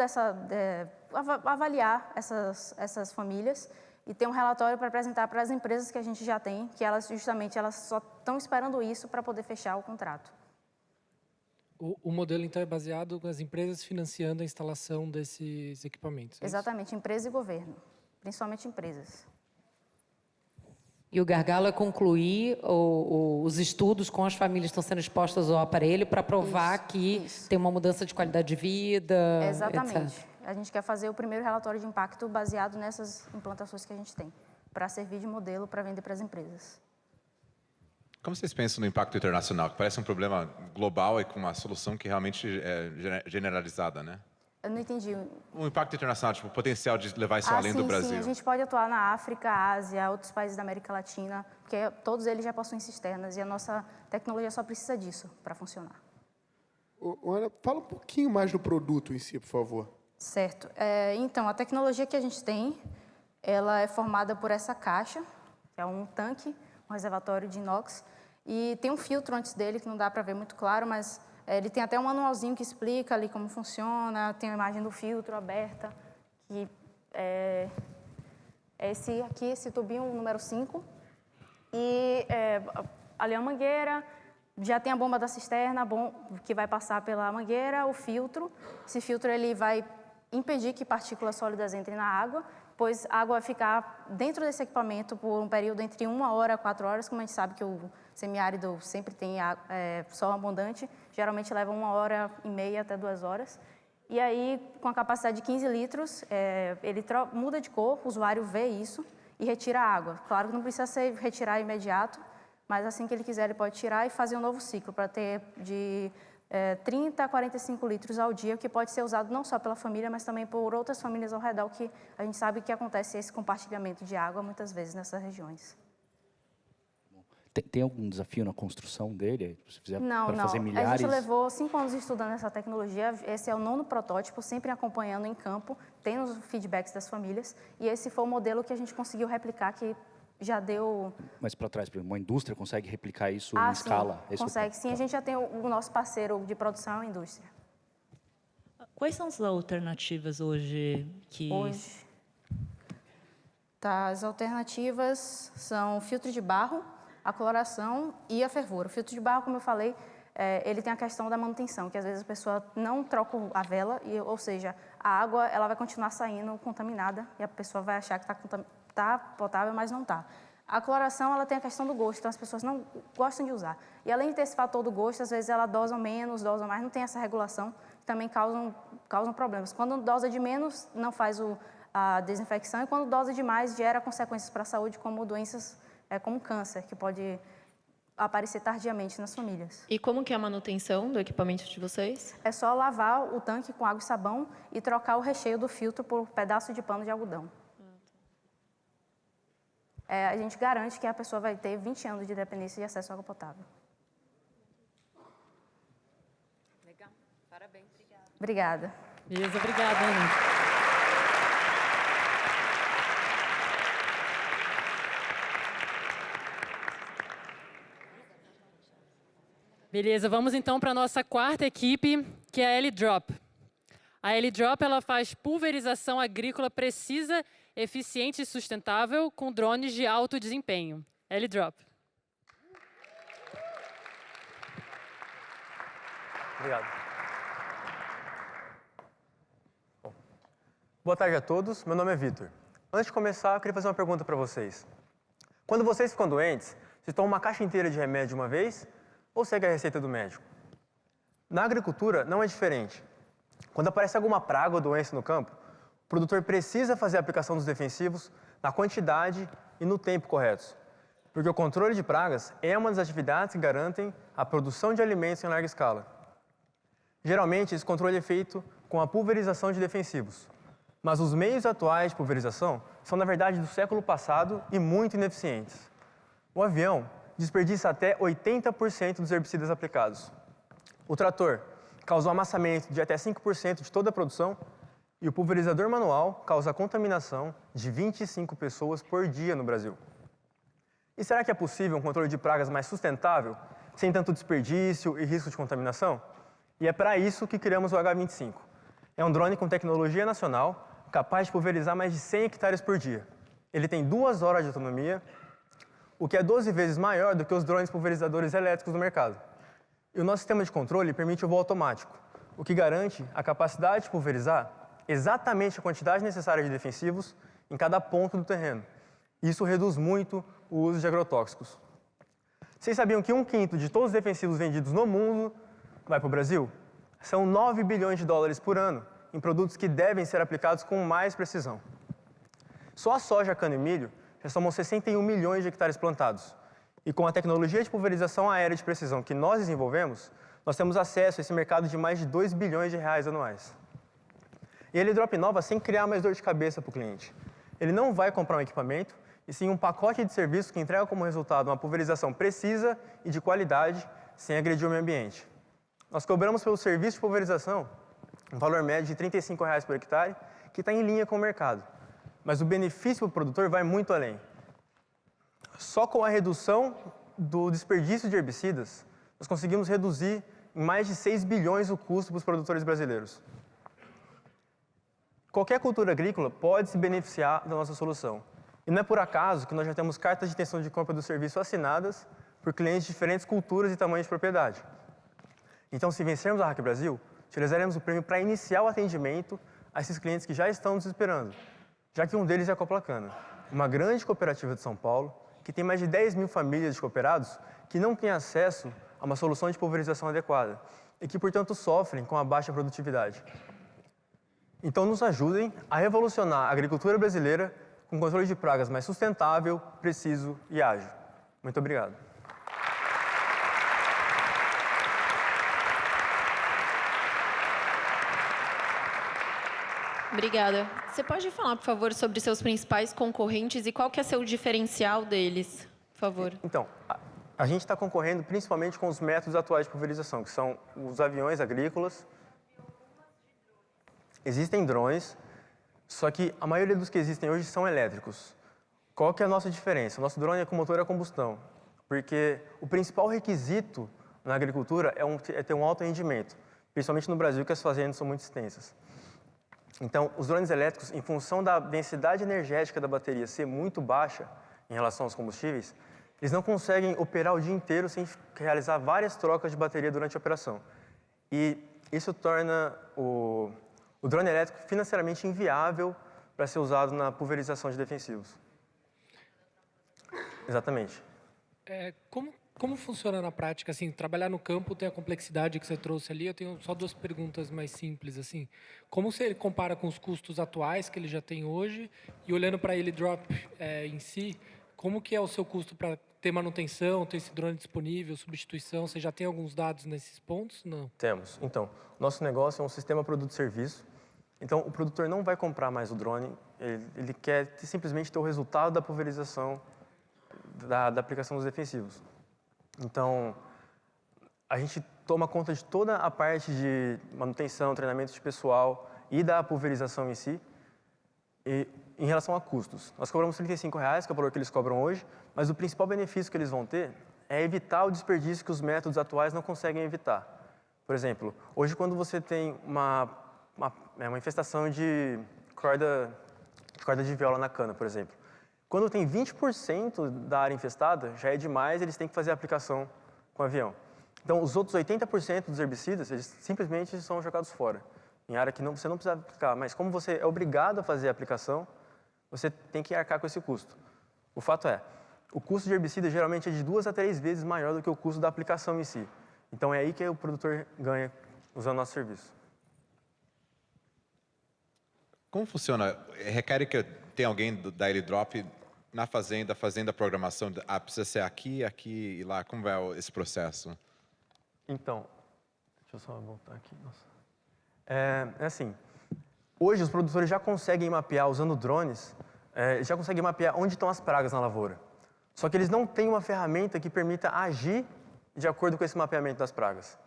Speaker 12: avaliar essas famílias e ter um relatório para apresentar para as empresas que a gente já tem, que elas só estão esperando isso para poder fechar o contrato.
Speaker 10: O modelo, então, é baseado nas empresas financiando a instalação desses equipamentos?
Speaker 12: Exatamente, empresa e governo, principalmente empresas.
Speaker 13: E o gargalo é concluir os estudos com as famílias que estão sendo expostas ao aparelho para provar que tem uma mudança de qualidade de vida,
Speaker 12: Exatamente.
Speaker 13: etc.
Speaker 12: A gente quer fazer o primeiro relatório de impacto baseado nessas implantações que a gente tem, para servir de modelo para vender para as empresas.
Speaker 4: Como vocês pensam no impacto internacional? Que parece um problema global e com uma solução que realmente é generalizada, né?
Speaker 12: Eu não entendi.
Speaker 4: O impacto internacional, tipo, o potencial de levar isso além do Brasil.
Speaker 12: Sim, a gente pode atuar na África, Ásia, outros países da América Latina, porque todos eles já possuem cisternas e a nossa tecnologia só precisa disso para funcionar.
Speaker 6: Ana, fala um pouquinho mais do produto em si, por favor.
Speaker 12: Certo. Então, a tecnologia que a gente tem, ela é formada por essa caixa, que é um tanque, um reservatório de inox, e tem um filtro antes dele, que não dá para ver muito claro, mas ele tem até um manualzinho que explica ali como funciona, tem a imagem do filtro aberta, que é esse aqui, esse tubinho número 5, e ali é a mangueira, já tem a bomba da cisterna, que vai passar pela mangueira, o filtro. Esse filtro ele vai impedir que partículas sólidas entrem na água, pois a água vai ficar dentro desse equipamento por um período entre 1 hora a 4 horas, como a gente sabe que o semiárido sempre tem sol abundante, geralmente leva 1h30 até 2 horas. E aí, com a capacidade de 15 litros, ele muda de cor, o usuário vê isso e retira a água. Claro que não precisa ser retirar imediato, mas assim que ele quiser, ele pode tirar e fazer um novo ciclo, para ter de 30 a 45 litros ao dia, que pode ser usado não só pela família, mas também por outras famílias ao redor, que a gente sabe que acontece esse compartilhamento de água muitas vezes nessas regiões.
Speaker 5: Tem algum desafio na construção dele? Se fizer
Speaker 12: Não,
Speaker 5: para
Speaker 12: não.
Speaker 5: fazer milhares?
Speaker 12: A gente levou 5 anos estudando essa tecnologia. Esse é o 9º protótipo, sempre acompanhando em campo, tendo os feedbacks das famílias. E esse foi o modelo que a gente conseguiu replicar, que já deu...
Speaker 5: Mas para trás, por exemplo, uma indústria consegue replicar isso em escala?
Speaker 12: Sim, consegue. Sim, a gente já tem o nosso parceiro de produção, a indústria.
Speaker 8: Quais são as alternativas hoje que...
Speaker 12: Hoje, as alternativas são o filtro de barro, a cloração e a fervura. O filtro de barro, como eu falei, ele tem a questão da manutenção, que às vezes a pessoa não troca a vela, ou seja, a água ela vai continuar saindo contaminada e a pessoa vai achar que está potável, mas não está. A cloração ela tem a questão do gosto, então as pessoas não gostam de usar. E além de ter esse fator do gosto, às vezes ela dosa menos, dosa mais, não tem essa regulação, também causam problemas. Quando dosa de menos, não faz a desinfecção, e quando dosa demais, gera consequências para a saúde, como doenças como câncer, que pode aparecer tardiamente nas famílias.
Speaker 7: E como que é a manutenção do equipamento de vocês?
Speaker 12: É só lavar o tanque com água e sabão e trocar o recheio do filtro por um pedaço de pano de algodão. A gente garante que a pessoa vai ter 20 anos de dependência de acesso à água potável.
Speaker 7: Legal. Parabéns. Obrigada.
Speaker 12: Obrigada.
Speaker 2: Beleza, obrigada, Ana. Beleza, vamos então para a nossa quarta equipe, que é a L-Drop. A L-Drop ela faz pulverização agrícola precisa, eficiente e sustentável com drones de alto desempenho. L-Drop.
Speaker 9: Obrigado. Bom, boa tarde a todos, meu nome é Vitor. Antes de começar, eu queria fazer uma pergunta para vocês. Quando vocês ficam doentes, vocês tomam uma caixa inteira de remédio de uma vez ou segue a receita do médico? Na agricultura, não é diferente. Quando aparece alguma praga ou doença no campo, o produtor precisa fazer a aplicação dos defensivos na quantidade e no tempo corretos, porque o controle de pragas é uma das atividades que garantem a produção de alimentos em larga escala. Geralmente, esse controle é feito com a pulverização de defensivos, mas os meios atuais de pulverização são, na verdade, do século passado e muito ineficientes. O avião desperdiça até 80% dos herbicidas aplicados. O trator causa um amassamento de até 5% de toda a produção e o pulverizador manual causa a contaminação de 25 pessoas por dia no Brasil. E será que é possível um controle de pragas mais sustentável, sem tanto desperdício e risco de contaminação? E é para isso que criamos o H25. É um drone com tecnologia nacional, capaz de pulverizar mais de 100 hectares por dia. Ele tem 2 horas de autonomia, o que é 12 vezes maior do que os drones pulverizadores elétricos do mercado. E o nosso sistema de controle permite o voo automático, o que garante a capacidade de pulverizar exatamente a quantidade necessária de defensivos em cada ponto do terreno. Isso reduz muito o uso de agrotóxicos. Vocês sabiam que 1/5 de todos os defensivos vendidos no mundo vai para o Brasil? São 9 bilhões de dólares por ano em produtos que devem ser aplicados com mais precisão. Só a soja, cana e milho já somam 61 milhões de hectares plantados. E com a tecnologia de pulverização aérea de precisão que nós desenvolvemos, nós temos acesso a esse mercado de mais de 2 bilhões de reais anuais. E ele drop inova sem criar mais dor de cabeça para o cliente. Ele não vai comprar um equipamento, e sim um pacote de serviços que entrega como resultado uma pulverização precisa e de qualidade, sem agredir o meio ambiente. Nós cobramos pelo serviço de pulverização um valor médio de R$ 35 por hectare, que está em linha com o mercado. Mas o benefício para o produtor vai muito além. Só com a redução do desperdício de herbicidas, nós conseguimos reduzir em mais de 6 bilhões o custo para os produtores brasileiros. Qualquer cultura agrícola pode se beneficiar da nossa solução. E não é por acaso que nós já temos cartas de intenção de compra do serviço assinadas por clientes de diferentes culturas e tamanhos de propriedade. Então, se vencermos a Hack Brasil, utilizaremos o prêmio para iniciar o atendimento a esses clientes que já estão nos esperando, já que um deles é a Coplacana, uma grande cooperativa de São Paulo, que tem mais de 10 mil famílias de cooperados que não têm acesso a uma solução de pulverização adequada e que, portanto, sofrem com a baixa produtividade. Então, nos ajudem a revolucionar a agricultura brasileira com controle de pragas mais sustentável, preciso e ágil. Muito obrigado.
Speaker 7: Obrigada. Você pode falar, por favor, sobre seus principais concorrentes e qual que é seu diferencial deles, por favor?
Speaker 9: Então, a gente está concorrendo principalmente com os métodos atuais de pulverização, que são os aviões agrícolas. Existem drones, só que a maioria dos que existem hoje são elétricos. Qual que é a nossa diferença? O nosso drone é com motor a combustão, porque o principal requisito na agricultura é ter um alto rendimento, principalmente no Brasil, que as fazendas são muito extensas. Então, os drones elétricos, em função da densidade energética da bateria ser muito baixa em relação aos combustíveis, eles não conseguem operar o dia inteiro sem realizar várias trocas de bateria durante a operação. E isso torna o drone elétrico financeiramente inviável para ser usado na pulverização de defensivos. Exatamente.
Speaker 10: Como funciona na prática? Assim, trabalhar no campo tem a complexidade que você trouxe ali. Eu tenho só 2 perguntas mais simples. Assim, como você compara com os custos atuais que ele já tem hoje e olhando para ele drop em si, como que é o seu custo para ter manutenção, ter esse drone disponível, substituição? Você já tem alguns dados nesses pontos? Não.
Speaker 9: Temos. Então, nosso negócio é um sistema produto-serviço. Então, o produtor não vai comprar mais o drone. Ele quer simplesmente ter o resultado da pulverização da aplicação dos defensivos. Então, a gente toma conta de toda a parte de manutenção, treinamento de pessoal e da pulverização em si. E em relação a custos, nós cobramos R$ 35, que é o valor que eles cobram hoje, mas o principal benefício que eles vão ter é evitar o desperdício que os métodos atuais não conseguem evitar. Por exemplo, hoje quando você tem uma infestação de corda de viola na cana, por exemplo, quando tem 20% da área infestada, já é demais, eles têm que fazer a aplicação com o avião. Então, os outros 80% dos herbicidas, eles simplesmente são jogados fora, em área que você não precisa aplicar. Mas como você é obrigado a fazer a aplicação, você tem que arcar com esse custo. O fato é, o custo de herbicida geralmente é de 2 a 3 vezes maior do que o custo da aplicação em si. Então é aí que o produtor ganha usando nosso serviço.
Speaker 4: Como funciona? Requer que tenha alguém da Elidrop na fazenda, fazendo a programação? Precisa ser aqui, aqui e lá. Como é esse processo?
Speaker 9: Então, deixa eu só voltar aqui. Nossa. É assim, hoje os produtores já conseguem mapear, usando drones, já conseguem mapear onde estão as pragas na lavoura. Só que eles não têm uma ferramenta que permita agir de acordo com esse mapeamento das pragas.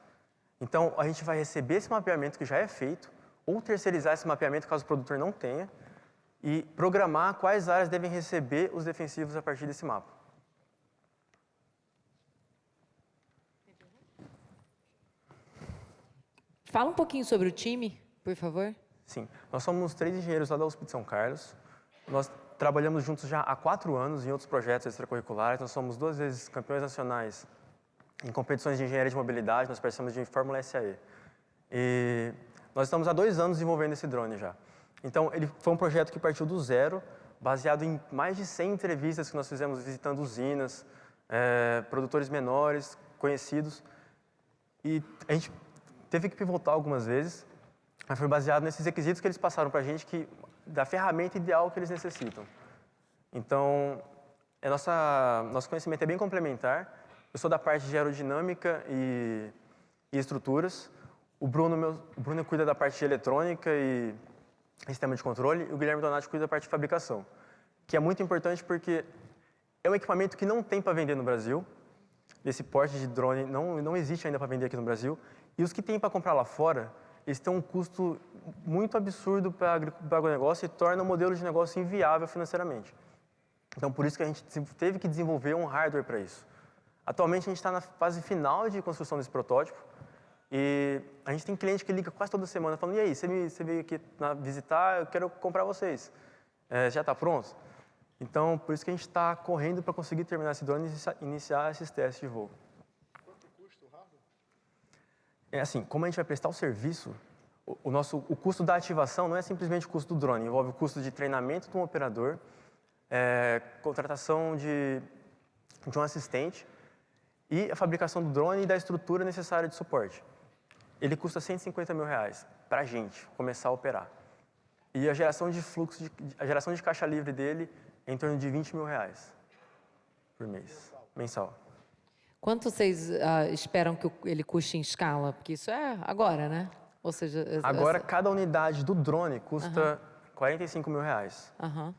Speaker 9: Então, a gente vai receber esse mapeamento que já é feito, ou terceirizar esse mapeamento caso o produtor não tenha, e programar quais áreas devem receber os defensivos a partir desse mapa.
Speaker 13: Fala um pouquinho sobre o time, por favor.
Speaker 9: Sim, nós somos 3 engenheiros lá da USP de São Carlos. Nós trabalhamos juntos já há 4 anos em outros projetos extracurriculares. Nós somos 2 vezes campeões nacionais em competições de engenharia de mobilidade. Nós participamos de Fórmula SAE. E nós estamos há 2 anos desenvolvendo esse drone já. Então, ele foi um projeto que partiu do zero, baseado em mais de 100 entrevistas que nós fizemos visitando usinas, produtores menores, conhecidos. E a gente teve que pivotar algumas vezes, mas foi baseado nesses requisitos que eles passaram para a gente, da ferramenta ideal que eles necessitam. Então, nosso conhecimento é bem complementar. Eu sou da parte de aerodinâmica e estruturas. O Bruno cuida da parte de eletrônica e sistema de controle, e o Guilherme Donati cuida da parte de fabricação, que é muito importante porque é um equipamento que não tem para vender no Brasil. Esse porte de drone não existe ainda para vender aqui no Brasil. E os que tem para comprar lá fora, eles têm um custo muito absurdo para o agronegócio e torna o modelo de negócio inviável financeiramente. Então, por isso que a gente teve que desenvolver um hardware para isso. Atualmente, a gente está na fase final de construção desse protótipo e a gente tem cliente que liga quase toda semana falando: e aí, você veio aqui visitar, eu quero comprar vocês. Já está pronto? Então, por isso que a gente está correndo para conseguir terminar esse drone e iniciar esses testes de voo.
Speaker 6: Quanto custa o hardware?
Speaker 9: É assim, como a gente vai prestar o serviço, o custo da ativação não é simplesmente o custo do drone, envolve o custo de treinamento de um operador, contratação de um assistente e a fabricação do drone e da estrutura necessária de suporte. Ele custa R$150 mil para a gente começar a operar. E a geração de fluxo, a geração de caixa livre dele é em torno de R$20 mil por mês, mensal.
Speaker 13: Quanto vocês esperam que ele custe em escala? Porque isso é agora, né? Ou seja...
Speaker 9: Agora, cada unidade do drone custa R$45 mil.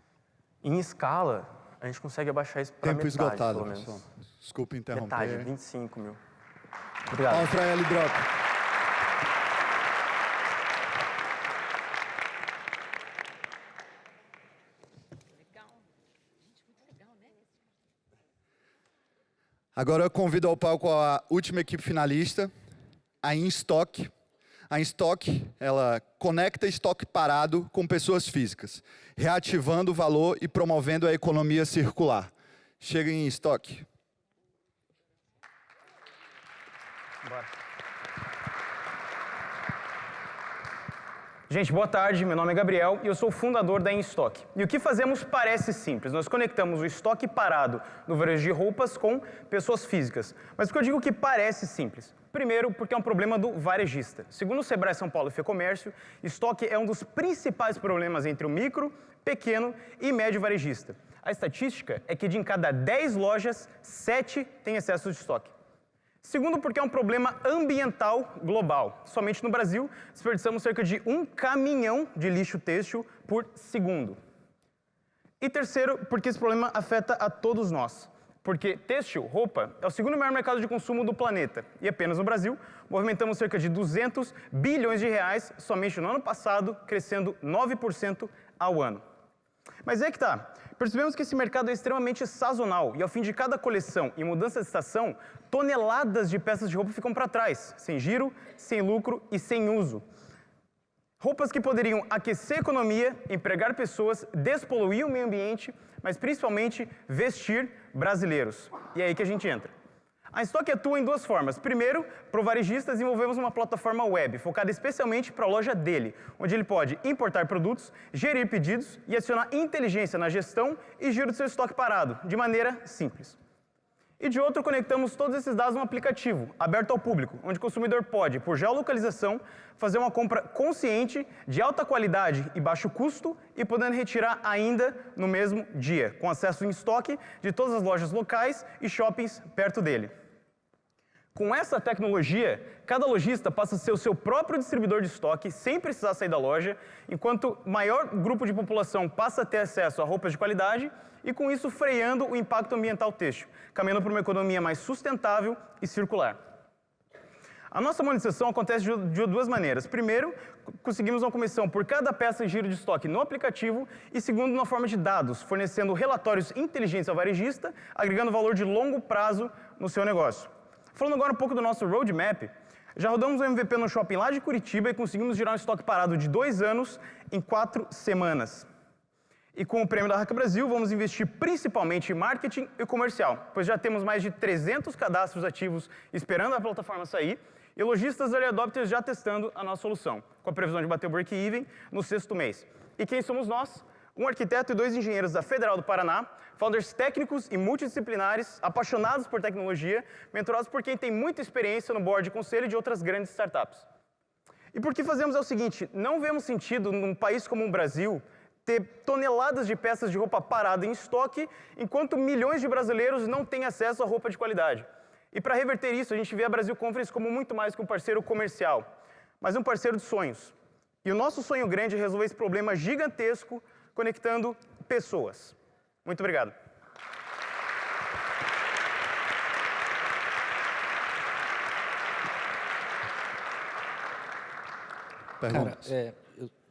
Speaker 9: Em escala, a gente consegue abaixar isso para metade,
Speaker 1: esgotado,
Speaker 9: pelo menos.
Speaker 1: pessoal. Desculpa interromper.
Speaker 9: Metade, 25 mil. Obrigado.
Speaker 1: Palmas para a Elidrop. Agora eu convido ao palco a última equipe finalista, a InStock. A InStock, ela conecta estoque parado com pessoas físicas, reativando o valor e promovendo a economia circular. Chega em InStock.
Speaker 14: Bora. Gente, boa tarde. Meu nome é Gabriel e eu sou o fundador da InStock. E o que fazemos parece simples. Nós conectamos o estoque parado no varejo de roupas com pessoas físicas. Mas por que eu digo que parece simples? Primeiro, porque é um problema do varejista. Segundo o Sebrae São Paulo e FEComércio, estoque é um dos principais problemas entre o micro, pequeno e médio varejista. A estatística é que de em cada 10 lojas, 7 têm excesso de estoque. Segundo, porque é um problema ambiental global. Somente no Brasil, desperdiçamos cerca de 1 caminhão de lixo têxtil por segundo. E terceiro, porque esse problema afeta a todos nós. Porque têxtil, roupa, é o segundo maior mercado de consumo do planeta. E apenas no Brasil, movimentamos cerca de 200 bilhões de reais somente no ano passado, crescendo 9% ao ano. Mas é que tá. Percebemos que esse mercado é extremamente sazonal e ao fim de cada coleção e mudança de estação, toneladas de peças de roupa ficam para trás, sem giro, sem lucro e sem uso. Roupas que poderiam aquecer a economia, empregar pessoas, despoluir o meio ambiente, mas principalmente vestir brasileiros. E é aí que a gente entra. A InStock atua em duas formas. Primeiro, para o varejista, desenvolvemos uma plataforma web focada especialmente para a loja dele, onde ele pode importar produtos, gerir pedidos e adicionar inteligência na gestão e giro do seu estoque parado, de maneira simples. E de outro, conectamos todos esses dados num aplicativo, aberto ao público, onde o consumidor pode, por geolocalização, fazer uma compra consciente, de alta qualidade e baixo custo, e podendo retirar ainda no mesmo dia, com acesso em estoque de todas as lojas locais e shoppings perto dele. Com essa tecnologia, cada lojista passa a ser o seu próprio distribuidor de estoque, sem precisar sair da loja, enquanto maior grupo de população passa a ter acesso a roupas de qualidade e, com isso, freando o impacto ambiental têxtil, caminhando para uma economia mais sustentável e circular. A nossa monetização acontece de duas maneiras. Primeiro, conseguimos uma comissão por cada peça em giro de estoque no aplicativo e, segundo, na forma de dados, fornecendo relatórios inteligentes ao varejista, agregando valor de longo prazo no seu negócio. Falando agora um pouco do nosso roadmap, já rodamos o MVP no shopping lá de Curitiba e conseguimos girar um estoque parado de 2 anos em 4 semanas. E com o prêmio da Hack Brasil, vamos investir principalmente em marketing e comercial, pois já temos mais de 300 cadastros ativos esperando a plataforma sair e lojistas early adopters já testando a nossa solução, com a previsão de bater o break-even no 6º mês. E quem somos nós? Um arquiteto e 2 engenheiros da Federal do Paraná, founders técnicos e multidisciplinares, apaixonados por tecnologia, mentorados por quem tem muita experiência no board de conselho de outras grandes startups. E por que fazemos é o seguinte, não vemos sentido num país como o Brasil ter toneladas de peças de roupa parada em estoque, enquanto milhões de brasileiros não têm acesso a roupa de qualidade. E para reverter isso, a gente vê a Brasil Conference como muito mais que um parceiro comercial, mas um parceiro de sonhos. E o nosso sonho grande é resolver esse problema gigantesco conectando pessoas. Muito obrigado.
Speaker 5: Cara,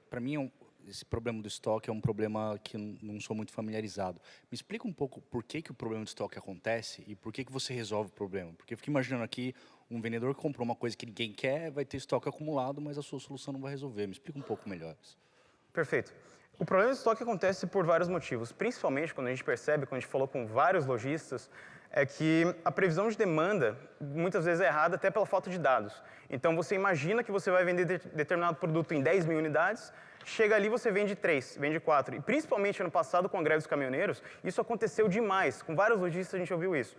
Speaker 5: para mim, esse problema do estoque é um problema que eu não sou muito familiarizado. Me explica um pouco por que o problema do estoque acontece e por que você resolve o problema. Porque eu fico imaginando aqui um vendedor que comprou uma coisa que ninguém quer, vai ter estoque acumulado, mas a sua solução não vai resolver. Me explica um pouco melhor isso.
Speaker 14: Perfeito. O problema do estoque acontece por vários motivos, principalmente quando a gente percebe, quando a gente falou com vários lojistas, é que a previsão de demanda muitas vezes é errada até pela falta de dados. Então você imagina que você vai vender determinado produto em 10 mil unidades, chega ali você vende 3, vende 4. E principalmente ano passado com a greve dos caminhoneiros, isso aconteceu demais, com vários lojistas a gente ouviu isso.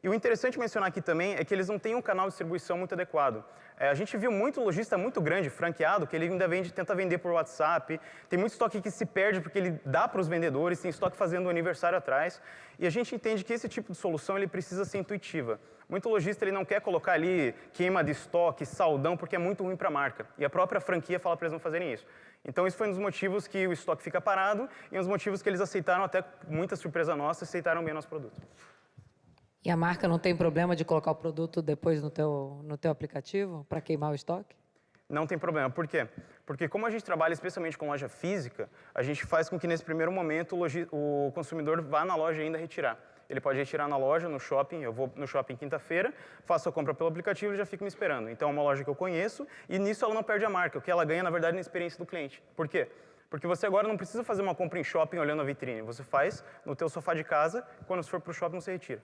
Speaker 14: E o interessante mencionar aqui também é que eles não têm um canal de distribuição muito adequado. A gente viu muito lojista muito grande, franqueado, que ele ainda tenta vender por WhatsApp. Tem muito estoque que se perde porque ele dá para os vendedores, tem estoque fazendo o aniversário atrás. E a gente entende que esse tipo de solução ele precisa ser intuitiva. Muito lojista ele não quer colocar ali queima de estoque, saldão, porque é muito ruim para a marca. E a própria franquia fala para eles não fazerem isso. Então, isso foi um dos motivos que o estoque fica parado e um dos motivos que eles aceitaram, até muita surpresa nossa, aceitaram bem nosso produto.
Speaker 13: E a marca não tem problema de colocar o produto depois no teu aplicativo para queimar o estoque?
Speaker 14: Não tem problema. Por quê? Porque como a gente trabalha especialmente com loja física, a gente faz com que nesse primeiro momento o consumidor vá na loja ainda retirar. Ele pode retirar na loja, no shopping, eu vou no shopping quinta-feira, faço a compra pelo aplicativo e já fico me esperando. Então é uma loja que eu conheço e nisso ela não perde a marca, o que ela ganha na verdade na experiência do cliente. Por quê? Porque você agora não precisa fazer uma compra em shopping olhando a vitrine, você faz no teu sofá de casa, quando você for para o shopping você retira.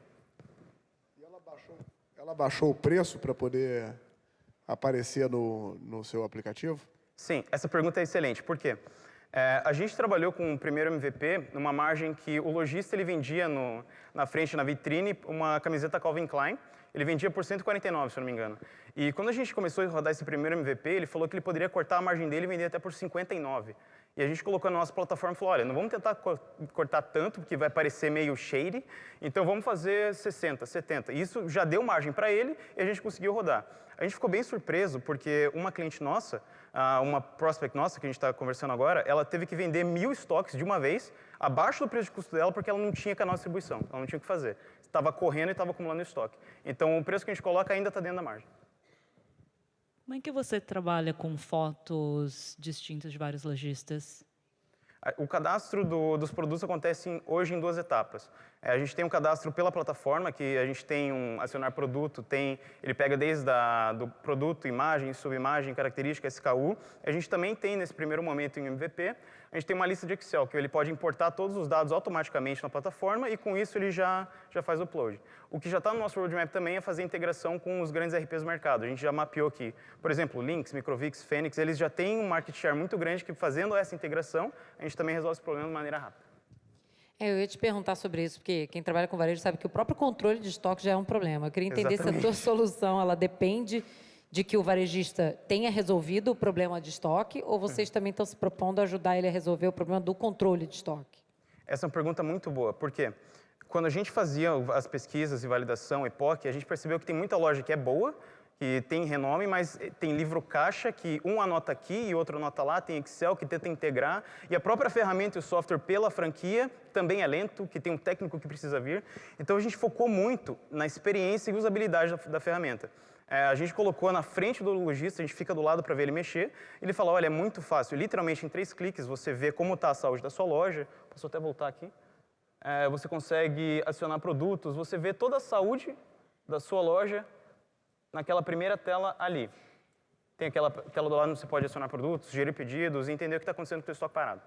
Speaker 6: Ela baixou o preço para poder aparecer no seu aplicativo?
Speaker 14: Sim, essa pergunta é excelente. Por quê? A gente trabalhou com o primeiro MVP numa margem que o lojista ele vendia na frente, na vitrine, uma camiseta Calvin Klein. Ele vendia por 149, se eu não me engano. E quando a gente começou a rodar esse primeiro MVP, ele falou que ele poderia cortar a margem dele e vender até por 59. E a gente colocou na nossa plataforma e falou, olha, não vamos tentar cortar tanto, porque vai parecer meio shady, então vamos fazer 60, 70. E isso já deu margem para ele e a gente conseguiu rodar. A gente ficou bem surpreso, porque uma cliente nossa, uma prospect nossa, que a gente está conversando agora, ela teve que vender 1000 estoques de uma vez, abaixo do preço de custo dela, porque ela não tinha canal de distribuição, ela não tinha o que fazer. Estava correndo e estava acumulando estoque. Então, o preço que a gente coloca ainda está dentro da margem.
Speaker 8: Como é que você trabalha com fotos distintas de vários lojistas?
Speaker 14: O cadastro dos produtos acontece hoje em 2 etapas. A gente tem um cadastro pela plataforma, que a gente tem um acionar produto, ele pega desde do produto, imagem, subimagem, característica, SKU. A gente também tem, nesse primeiro momento, em MVP, a gente tem uma lista de Excel, que ele pode importar todos os dados automaticamente na plataforma e, com isso, ele já faz o upload. O que já está no nosso roadmap também é fazer integração com os grandes RPs do mercado. A gente já mapeou aqui, por exemplo, Lynx, Microvix, Fênix, eles já têm um market share muito grande que, fazendo essa integração, a gente também resolve esse problema de maneira rápida.
Speaker 13: Eu ia te perguntar sobre isso, porque quem trabalha com varejo sabe que o próprio controle de estoque já é um problema. Eu queria entender se a tua solução ela depende de que o varejista tenha resolvido o problema de estoque ou vocês também estão se propondo a ajudar ele a resolver o problema do controle de estoque?
Speaker 14: Essa é uma pergunta muito boa, porque quando a gente fazia as pesquisas e validação EPOC, a gente percebeu que tem muita loja que é boa, que tem renome, mas tem livro caixa que um anota aqui e outro anota lá, tem Excel que tenta integrar, e a própria ferramenta e o software pela franquia também é lento, que tem um técnico que precisa vir. Então a gente focou muito na experiência e usabilidade da ferramenta. A gente colocou na frente do lojista, a gente fica do lado para ver ele mexer, ele fala, olha, é muito fácil, literalmente em 3 cliques você vê como está a saúde da sua loja, posso até voltar aqui, você consegue acionar produtos, você vê toda a saúde da sua loja naquela primeira tela ali. Tem aquela tela do lado onde você pode acionar produtos, gerir pedidos e entender o que está acontecendo com o seu estoque parado.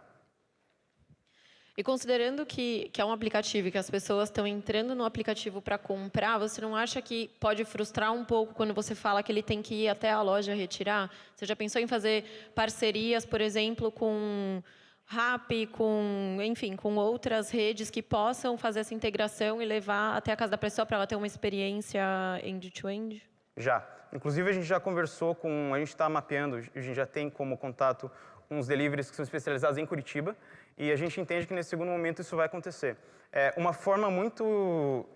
Speaker 7: E considerando que é um aplicativo e que as pessoas estão entrando no aplicativo para comprar, você não acha que pode frustrar um pouco quando você fala que ele tem que ir até a loja retirar? Você já pensou em fazer parcerias, por exemplo, com Rappi, com outras redes que possam fazer essa integração e levar até a casa da pessoa para ela ter uma experiência end-to-end?
Speaker 14: Já. Inclusive, a gente já conversou a gente está mapeando, a gente já tem como contato uns deliveries que são especializados em Curitiba, e a gente entende que nesse segundo momento isso vai acontecer. Uma forma muito...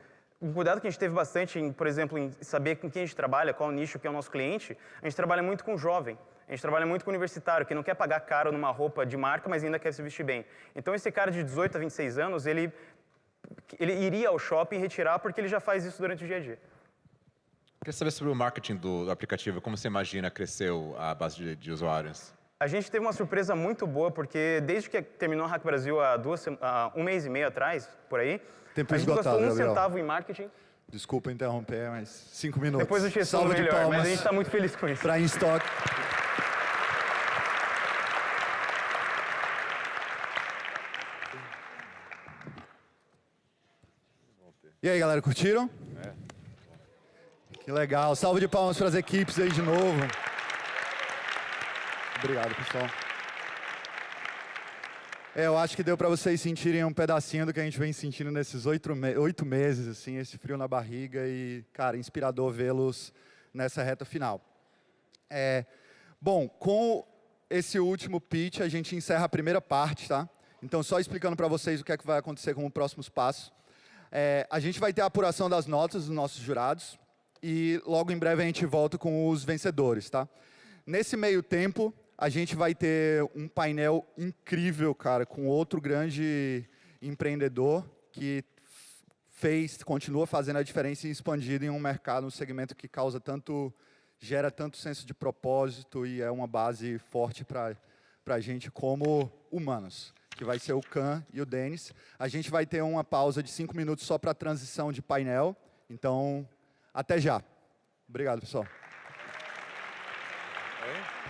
Speaker 14: Um cuidado que a gente teve bastante, por exemplo, em saber com quem a gente trabalha, qual o nicho que é o nosso cliente, a gente trabalha muito com jovem, a gente trabalha muito com universitário, que não quer pagar caro numa roupa de marca, mas ainda quer se vestir bem. Então, esse cara de 18 a 26 anos, ele iria ao shopping retirar porque ele já faz isso durante o dia a dia.
Speaker 4: Queria saber sobre o marketing do aplicativo, como você imagina cresceu a base de usuários?
Speaker 14: A gente teve uma surpresa muito boa, porque desde que terminou a Hack Brasil há 1 mês e meio atrás, por aí,
Speaker 1: Tempo
Speaker 14: a gente
Speaker 1: esgotado,
Speaker 14: gastou 1
Speaker 1: Gabriel.
Speaker 14: centavo em marketing.
Speaker 1: Desculpa interromper, mas 5 minutos.
Speaker 14: Depois eu te respondo
Speaker 1: Salva de
Speaker 14: melhor,
Speaker 1: palmas
Speaker 14: mas a gente está muito feliz com isso.
Speaker 1: para InStock. E aí, galera, curtiram? Que legal. Salva de palmas para as equipes aí de novo. Obrigado, pessoal. Eu acho que deu para vocês sentirem um pedacinho do que a gente vem sentindo nesses 8 meses, assim, esse frio na barriga e, cara, inspirador vê-los nessa reta final. Bom, com esse último pitch, a gente encerra a primeira parte, tá? Então, só explicando para vocês o que é que vai acontecer como próximos passos. A gente vai ter a apuração das notas dos nossos jurados e logo em breve a gente volta com os vencedores, tá? Nesse meio tempo, a gente vai ter um painel incrível, cara, com outro grande empreendedor que continua fazendo a diferença e expandido em um mercado, um segmento que gera tanto senso de propósito e é uma base forte para a gente como humanos, que vai ser o Can e o Denis. A gente vai ter uma pausa de 5 minutos só para transição de painel, então, até já. Obrigado, pessoal.
Speaker 4: Oi?